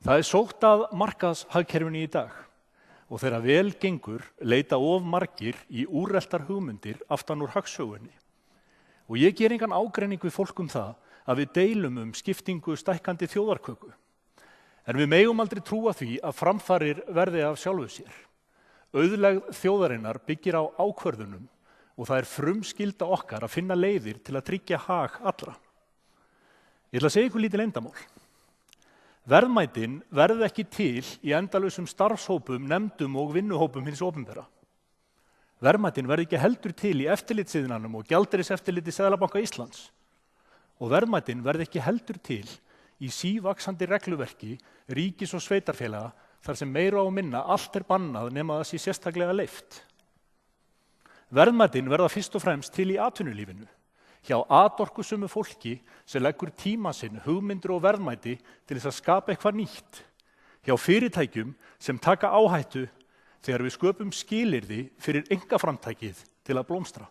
Það sótt að markaðshagkerfinu í dag og þegar vel gengur leita of margir í úreltar hugmyndir aftan úr hagsögunni. Og ég ger engan ágreining við fólk það að við deilum skiptingu stækkandi þjóðarköku. En við megum aldrei trúa því að framfarir verði af sjálfu sér. Auðlegð þjóðarinnar byggir á ákvörðunum og það frumskylda okkar að finna leiðir til að tryggja hag allra. Ég ætla að segja ykkur lítið leyndarmál. Verðmætin verða ekki til í endalausum starfshópum, nefndum og vinnuhópum hins opinbera. Verðmætin verða ekki heldur til í eftirlitssiðnanum og gjaldeyriseftirliti Seðlabanka Íslands. Og verðmætin verða ekki heldur til í sívaxandi regluverki ríkis og sveitarfélaga þar sem meira og minna allt bannað nema það sé sérstaklega leyft. Verðmætin verða fyrst og fremst til í atvinnulífinu, hjá atorkusumu fólki sem leggur tíma sinn, hugmyndir og verðmæti til þess að skapa eitthvað nýtt, hjá fyrirtækjum sem taka áhættu þegar við sköpum skilyrði fyrir einkaframtakið til að blómstra.